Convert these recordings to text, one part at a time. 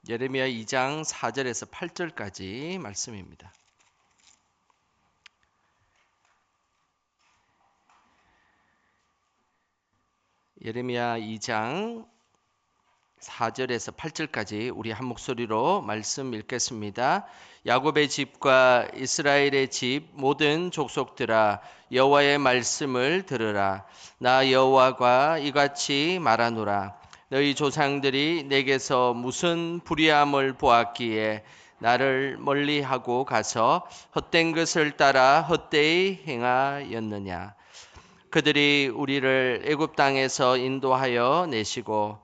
예레미야 2장 4절에서 8절까지 말씀입니다. 예레미야 2장 4절에서 8절까지 우리 한 목소리로 말씀 읽겠습니다. 야곱의 집과 이스라엘의 집 모든 족속들아, 여호와의 말씀을 들으라. 나 여호와가 이같이 말하노라. 너희 조상들이 내게서 무슨 불의함을 보았기에 나를 멀리하고 가서 헛된 것을 따라 헛되이 행하였느냐. 그들이 우리를 애굽 땅에서 인도하여 내시고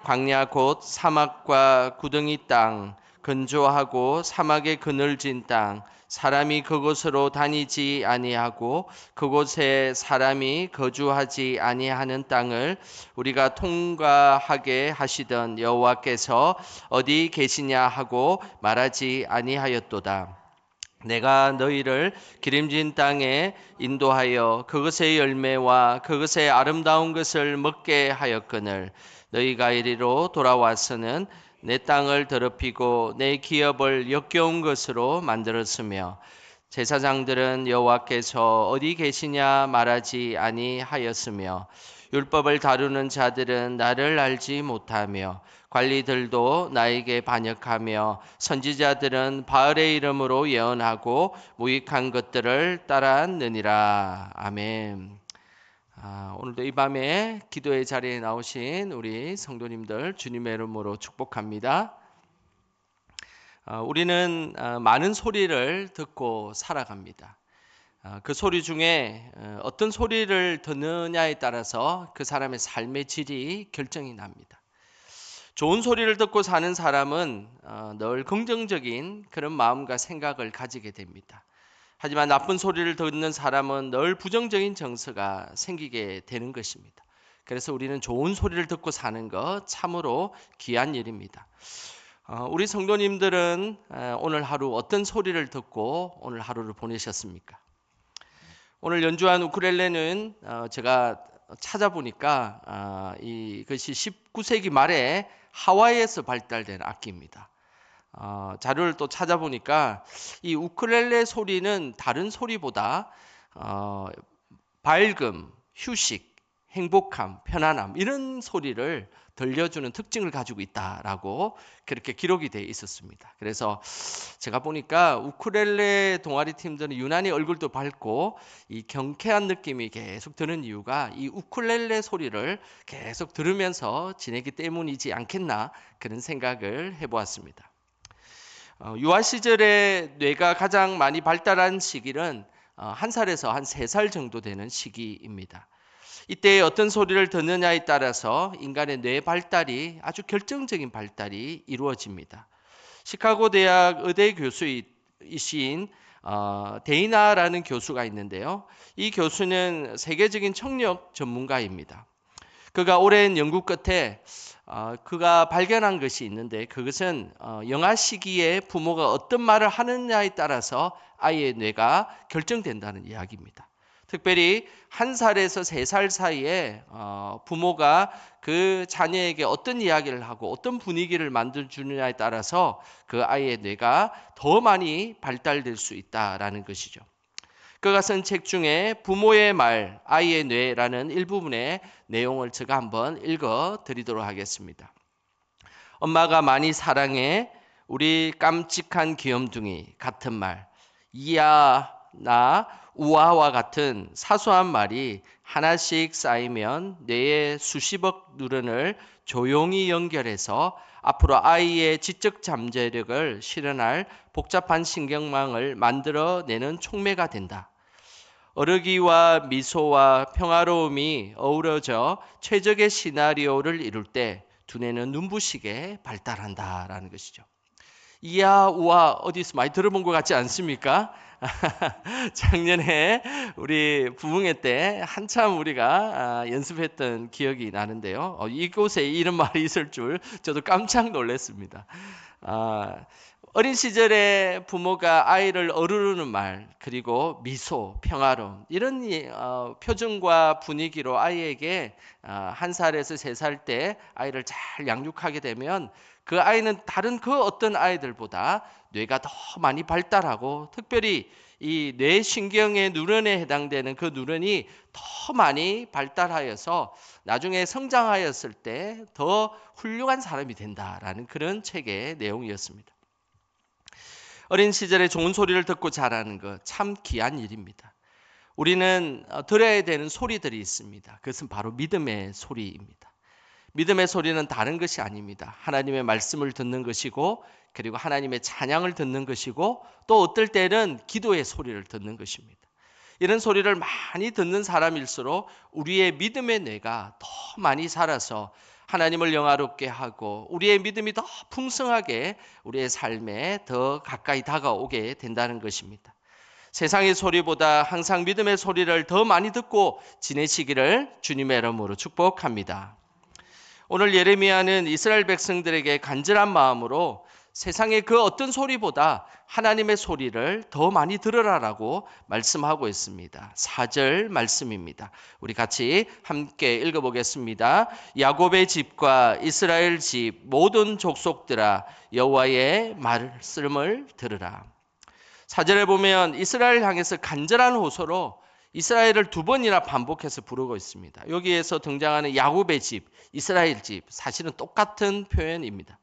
광야 곧 사막과 구덩이 땅, 건조하고 사막에 그늘진 땅, 사람이 그곳으로 다니지 아니하고 그곳에 사람이 거주하지 아니하는 땅을 우리가 통과하게 하시던 여호와께서 어디 계시냐 하고 말하지 아니하였도다. 내가 너희를 기름진 땅에 인도하여 그것의 열매와 그것의 아름다운 것을 먹게 하였거늘 너희가 이리로 돌아와서는 내 땅을 더럽히고 내 기업을 역겨운 것으로 만들었으며 제사장들은 여호와께서 어디 계시냐 말하지 아니하였으며 율법을 다루는 자들은 나를 알지 못하며 관리들도 나에게 반역하며 선지자들은 바알의 이름으로 예언하고 무익한 것들을 따랐느니라. 아멘. 오늘도 이 밤에 기도의 자리에 나오신 우리 성도님들 주님의 이름으로 축복합니다. 우리는 많은 소리를 듣고 살아갑니다. 그 소리 중에 어떤 소리를 듣느냐에 따라서 그 사람의 삶의 질이 결정이 납니다. 좋은 소리를 듣고 사는 사람은 늘 긍정적인 그런 마음과 생각을 가지게 됩니다. 하지만 나쁜 소리를 듣는 사람은 늘 부정적인 정서가 생기게 되는 것입니다. 그래서 우리는 좋은 소리를 듣고 사는 것 참으로 귀한 일입니다. 우리 성도님들은 오늘 하루 어떤 소리를 듣고 오늘 하루를 보내셨습니까? 오늘 연주한 우쿨렐레는 제가 찾아보니까 이것이 19세기 말에 하와이에서 발달된 악기입니다. 자료를 또 찾아보니까 이 우쿨렐레 소리는 다른 소리보다 밝음, 휴식, 행복함, 편안함 이런 소리를 들려주는 특징을 가지고 있다라고 그렇게 기록이 되어 있었습니다. 그래서 제가 보니까 우쿨렐레 동아리 팀들은 유난히 얼굴도 밝고 이 경쾌한 느낌이 계속 드는 이유가 이 우쿨렐레 소리를 계속 들으면서 지내기 때문이지 않겠나 그런 생각을 해보았습니다. 유아 시절에 뇌가 가장 많이 발달한 시기는 1살에서 한 3살 정도 되는 시기입니다. 이때 어떤 소리를 듣느냐에 따라서 인간의 뇌 발달이 아주 결정적인 발달이 이루어집니다. 시카고 대학 의대 교수이신 데이나라는 교수가 있는데요. 이 교수는 세계적인 청력 전문가입니다. 그가 오랜 연구 끝에 그가 발견한 것이 있는데 그것은 영아 시기에 부모가 어떤 말을 하느냐에 따라서 아이의 뇌가 결정된다는 이야기입니다. 특별히 1살에서 3살 사이에 부모가 그 자녀에게 어떤 이야기를 하고 어떤 분위기를 만들어주느냐에 따라서 그 아이의 뇌가 더 많이 발달될 수 있다는 것이죠. 그가 쓴 책 중에 부모의 말, 아이의 뇌라는 일부분의 내용을 제가 한번 읽어 드리도록 하겠습니다. 엄마가 많이 사랑해 우리 깜찍한 귀염둥이 같은 말, 이야, 나, 우아와 같은 사소한 말이 하나씩 쌓이면 뇌의 수십억 뉴런을 조용히 연결해서 앞으로 아이의 지적 잠재력을 실현할 복잡한 신경망을 만들어내는 촉매가 된다. 어르기와 미소와 평화로움이 어우러져 최적의 시나리오를 이룰 때 두뇌는 눈부시게 발달한다라는 것이죠. 이야 우와 어디서 많이 들어본 것 같지 않습니까? 작년에 우리 부흥회 때 한참 우리가 연습했던 기억이 나는데요. 이곳에 이런 말이 있을 줄 저도 깜짝 놀랐습니다. 어린 시절에 부모가 아이를 어루르는 말, 그리고 미소, 평화로움 이런 표정과 분위기로 아이에게 1살에서 3살 때 아이를 잘 양육하게 되면 그 아이는 다른 그 어떤 아이들보다 뇌가 더 많이 발달하고 특별히 이 뇌신경의 누런에 해당되는 그 누런이 더 많이 발달하여서 나중에 성장하였을 때 더 훌륭한 사람이 된다라는 그런 책의 내용이었습니다. 어린 시절에 좋은 소리를 듣고 자라는 것 참 귀한 일입니다. 우리는 들어야 되는 소리들이 있습니다. 그것은 바로 믿음의 소리입니다. 믿음의 소리는 다른 것이 아닙니다. 하나님의 말씀을 듣는 것이고 그리고 하나님의 찬양을 듣는 것이고 또 어떨 때는 기도의 소리를 듣는 것입니다. 이런 소리를 많이 듣는 사람일수록 우리의 믿음의 뇌가 더 많이 자라서 하나님을 영화롭게 하고 우리의 믿음이 더 풍성하게 우리의 삶에 더 가까이 다가오게 된다는 것입니다. 세상의 소리보다 항상 믿음의 소리를 더 많이 듣고 지내시기를 주님의 이름으로 축복합니다. 오늘 예레미야는 이스라엘 백성들에게 간절한 마음으로 세상의 그 어떤 소리보다 하나님의 소리를 더 많이 들으라라고 말씀하고 있습니다. 4절 말씀입니다. 우리 같이 함께 읽어보겠습니다. 야곱의 집과 이스라엘 집 모든 족속들아 여호와의 말씀을 들으라. 4절에 보면 이스라엘 향해서 간절한 호소로 이스라엘을 두 번이나 반복해서 부르고 있습니다. 여기에서 등장하는 야곱의 집, 이스라엘 집 사실은 똑같은 표현입니다.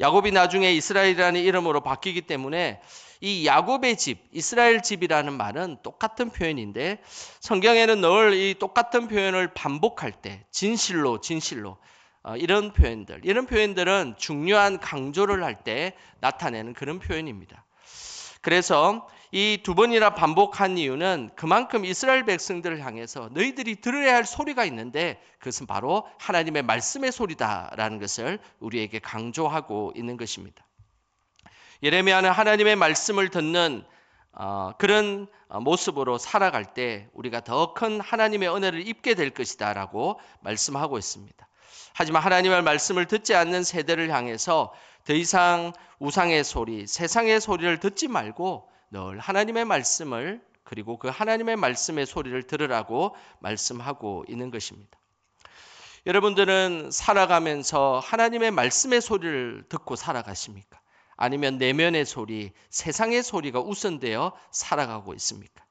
야곱이 나중에 이스라엘이라는 이름으로 바뀌기 때문에 이 야곱의 집, 이스라엘 집이라는 말은 똑같은 표현인데 성경에는 늘 이 똑같은 표현을 반복할 때 진실로 이런 표현들은 중요한 강조를 할 때 나타내는 그런 표현입니다. 그래서 이 두 번이나 반복한 이유는 그만큼 이스라엘 백성들을 향해서 너희들이 들어야 할 소리가 있는데 그것은 바로 하나님의 말씀의 소리다라는 것을 우리에게 강조하고 있는 것입니다. 예레미야는 하나님의 말씀을 듣는 그런 모습으로 살아갈 때 우리가 더 큰 하나님의 은혜를 입게 될 것이다 라고 말씀하고 있습니다. 하지만 하나님의 말씀을 듣지 않는 세대를 향해서 더 이상 우상의 소리, 세상의 소리를 듣지 말고 늘 하나님의 말씀을 그리고 그 하나님의 말씀의 소리를 들으라고 말씀하고 있는 것입니다. 여러분들은 살아가면서 하나님의 말씀의 소리를 듣고 살아가십니까? 아니면 내면의 소리, 세상의 소리가 우선되어 살아가고 있습니까?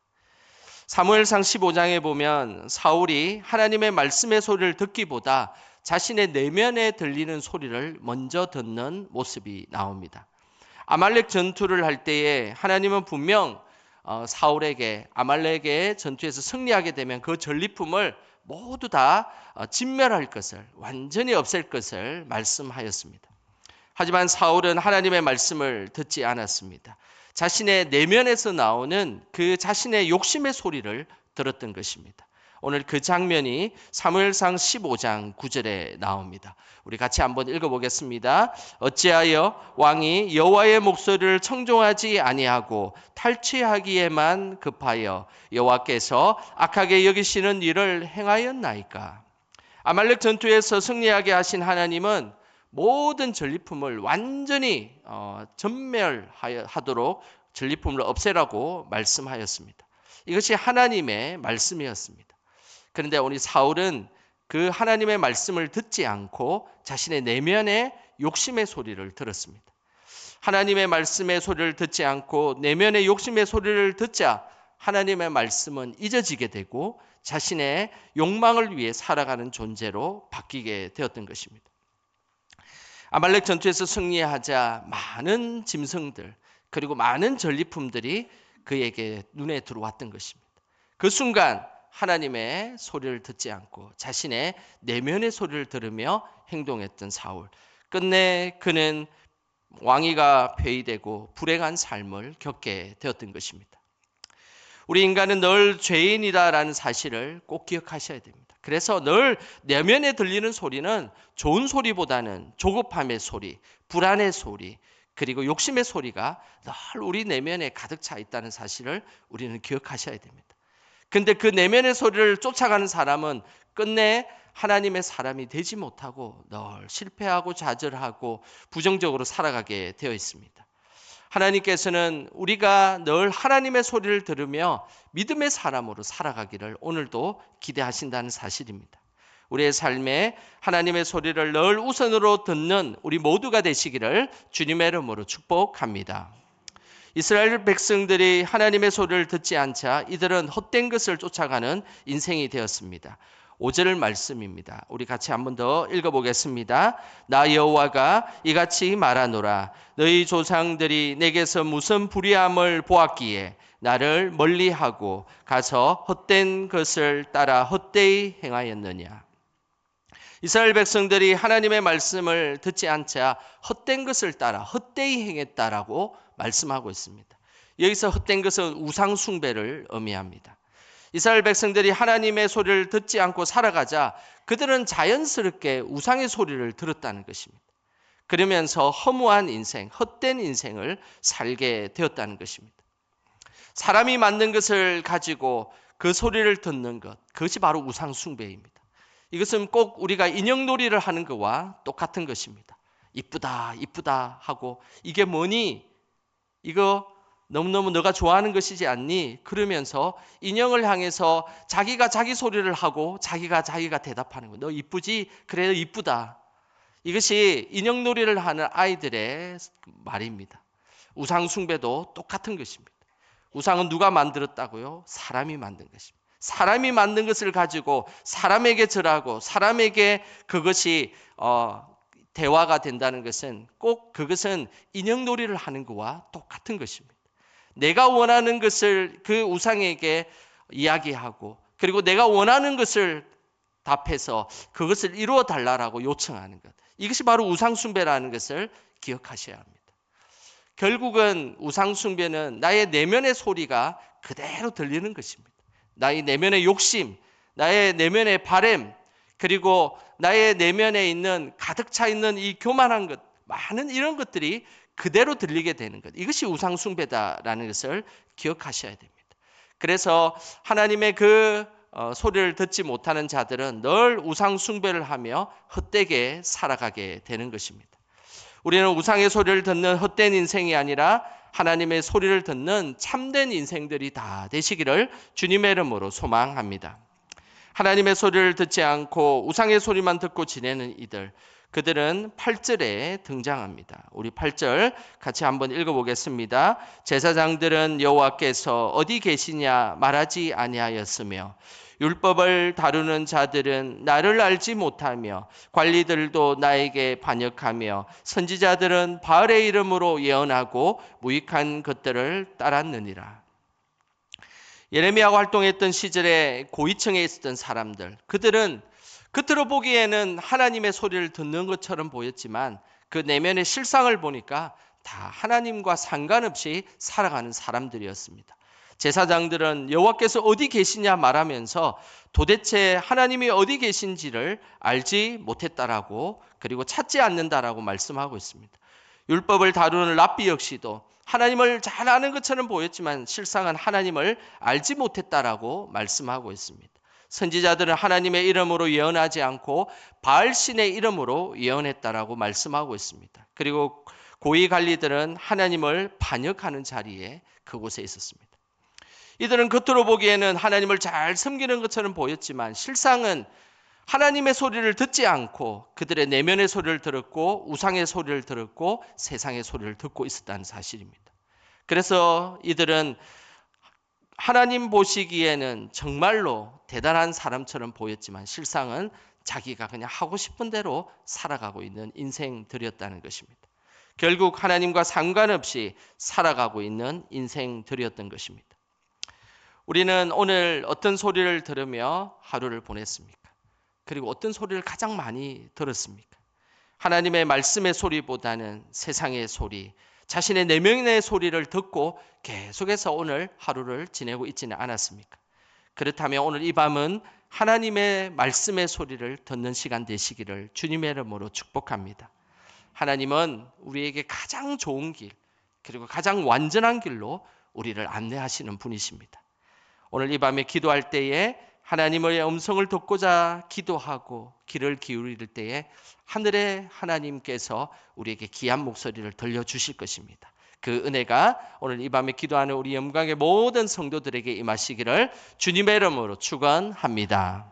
사무엘상 15장에 보면 사울이 하나님의 말씀의 소리를 듣기보다 자신의 내면에 들리는 소리를 먼저 듣는 모습이 나옵니다. 아말렉 전투를 할 때에 하나님은 분명 사울에게 아말렉의 전투에서 승리하게 되면 그 전리품을 모두 다 진멸할 것을, 완전히 없앨 것을 말씀하였습니다. 하지만 사울은 하나님의 말씀을 듣지 않았습니다. 자신의 내면에서 나오는 그 자신의 욕심의 소리를 들었던 것입니다. 오늘 그 장면이 사무엘상 15장 9절에 나옵니다. 우리 같이 한번 읽어보겠습니다. 어찌하여 왕이 여호와의 목소리를 청종하지 아니하고 탈취하기에만 급하여 여호와께서 악하게 여기시는 일을 행하였나이까? 아말렉 전투에서 승리하게 하신 하나님은 모든 전리품을 완전히 전멸하도록 전리품을 없애라고 말씀하였습니다. 이것이 하나님의 말씀이었습니다. 그런데 우리 사울은 그 하나님의 말씀을 듣지 않고 자신의 내면의 욕심의 소리를 들었습니다. 하나님의 말씀의 소리를 듣지 않고 내면의 욕심의 소리를 듣자 하나님의 말씀은 잊어지게 되고 자신의 욕망을 위해 살아가는 존재로 바뀌게 되었던 것입니다. 아말렉 전투에서 승리하자 많은 짐승들 그리고 많은 전리품들이 그에게 눈에 들어왔던 것입니다. 그 순간 하나님의 소리를 듣지 않고 자신의 내면의 소리를 들으며 행동했던 사울. 끝내 그는 왕위가 폐위되고 불행한 삶을 겪게 되었던 것입니다. 우리 인간은 늘 죄인이다라는 사실을 꼭 기억하셔야 됩니다. 그래서 늘 내면에 들리는 소리는 좋은 소리보다는 조급함의 소리, 불안의 소리, 그리고 욕심의 소리가 늘 우리 내면에 가득 차 있다는 사실을 우리는 기억하셔야 됩니다. 근데 그 내면의 소리를 쫓아가는 사람은 끝내 하나님의 사람이 되지 못하고 늘 실패하고 좌절하고 부정적으로 살아가게 되어 있습니다. 하나님께서는 우리가 늘 하나님의 소리를 들으며 믿음의 사람으로 살아가기를 오늘도 기대하신다는 사실입니다. 우리의 삶에 하나님의 소리를 늘 우선으로 듣는 우리 모두가 되시기를 주님의 이름으로 축복합니다. 이스라엘 백성들이 하나님의 소리를 듣지 않자 이들은 헛된 것을 쫓아가는 인생이 되었습니다. 5절 말씀입니다. 우리 같이 한 번 더 읽어보겠습니다. 나 여호와가 이같이 말하노라. 너희 조상들이 내게서 무슨 불의함을 보았기에 나를 멀리하고 가서 헛된 것을 따라 헛되이 행하였느냐. 이스라엘 백성들이 하나님의 말씀을 듣지 않자 헛된 것을 따라 헛되이 행했다라고 말씀하고 있습니다. 여기서 헛된 것은 우상 숭배를 의미합니다. 이스라엘 백성들이 하나님의 소리를 듣지 않고 살아가자 그들은 자연스럽게 우상의 소리를 들었다는 것입니다. 그러면서 허무한 인생, 헛된 인생을 살게 되었다는 것입니다. 사람이 만든 것을 가지고 그 소리를 듣는 것, 그것이 바로 우상 숭배입니다. 이것은 꼭 우리가 인형놀이를 하는 것과 똑같은 것입니다. 이쁘다, 이쁘다 하고 이게 뭐니? 이거 너무너무 너가 좋아하는 것이지 않니? 그러면서 인형을 향해서 자기가 자기 소리를 하고 자기가 대답하는 거예요. 너 이쁘지? 그래, 너 이쁘다. 이것이 인형놀이를 하는 아이들의 말입니다. 우상 숭배도 똑같은 것입니다. 우상은 누가 만들었다고요? 사람이 만든 것입니다. 사람이 만든 것을 가지고 사람에게 절하고 사람에게 그것이 대화가 된다는 것은 꼭 그것은 인형놀이를 하는 것과 똑같은 것입니다. 내가 원하는 것을 그 우상에게 이야기하고 그리고 내가 원하는 것을 답해서 그것을 이루어 달라고 요청하는 것. 이것이 바로 우상 숭배라는 것을 기억하셔야 합니다. 결국은 우상 숭배는 나의 내면의 소리가 그대로 들리는 것입니다. 나의 내면의 욕심, 나의 내면의 바램, 그리고 나의 내면에 있는 가득 차 있는 이 교만한 것, 많은 이런 것들이 그대로 들리게 되는 것. 이것이 우상 숭배다라는 것을 기억하셔야 됩니다. 그래서 하나님의 그 소리를 듣지 못하는 자들은 늘 우상 숭배를 하며 헛되게 살아가게 되는 것입니다. 우리는 우상의 소리를 듣는 헛된 인생이 아니라 하나님의 소리를 듣는 참된 인생들이 다 되시기를 주님의 이름으로 소망합니다. 하나님의 소리를 듣지 않고 우상의 소리만 듣고 지내는 이들, 그들은 8절에 등장합니다. 우리 8절 같이 한번 읽어보겠습니다. 제사장들은 여호와께서 어디 계시냐 말하지 아니하였으며 율법을 다루는 자들은 나를 알지 못하며 관리들도 나에게 반역하며 선지자들은 바알의 이름으로 예언하고 무익한 것들을 따랐느니라. 예레미야가 활동했던 시절에 고위층에 있었던 사람들, 그들은 겉으로 보기에는 하나님의 소리를 듣는 것처럼 보였지만 그 내면의 실상을 보니까 다 하나님과 상관없이 살아가는 사람들이었습니다. 제사장들은 여호와께서 어디 계시냐 말하면서 도대체 하나님이 어디 계신지를 알지 못했다라고 그리고 찾지 않는다라고 말씀하고 있습니다. 율법을 다루는 랍비 역시도 하나님을 잘 아는 것처럼 보였지만 실상은 하나님을 알지 못했다라고 말씀하고 있습니다. 선지자들은 하나님의 이름으로 예언하지 않고 바알신의 이름으로 예언했다라고 말씀하고 있습니다. 그리고 고위 관리들은 하나님을 반역하는 자리에 그곳에 있었습니다. 이들은 겉으로 보기에는 하나님을 잘 섬기는 것처럼 보였지만 실상은 하나님의 소리를 듣지 않고 그들의 내면의 소리를 들었고 우상의 소리를 들었고 세상의 소리를 듣고 있었다는 사실입니다. 그래서 이들은 하나님 보시기에는 정말로 대단한 사람처럼 보였지만 실상은 자기가 그냥 하고 싶은 대로 살아가고 있는 인생들이었다는 것입니다. 결국 하나님과 상관없이 살아가고 있는 인생들이었던 것입니다. 우리는 오늘 어떤 소리를 들으며 하루를 보냈습니까? 그리고 어떤 소리를 가장 많이 들었습니까? 하나님의 말씀의 소리보다는 세상의 소리, 자신의 내면의 소리를 듣고 계속해서 오늘 하루를 지내고 있지는 않았습니까? 그렇다면 오늘 이 밤은 하나님의 말씀의 소리를 듣는 시간 되시기를 주님의 이름으로 축복합니다. 하나님은 우리에게 가장 좋은 길, 그리고 가장 완전한 길로 우리를 안내하시는 분이십니다. 오늘 이 밤에 기도할 때에 하나님의 음성을 듣고자 기도하고 귀를 기울일 때에 하늘의 하나님께서 우리에게 귀한 목소리를 들려주실 것입니다. 그 은혜가 오늘 이 밤에 기도하는 우리 영광의 모든 성도들에게 임하시기를 주님의 이름으로 축원합니다.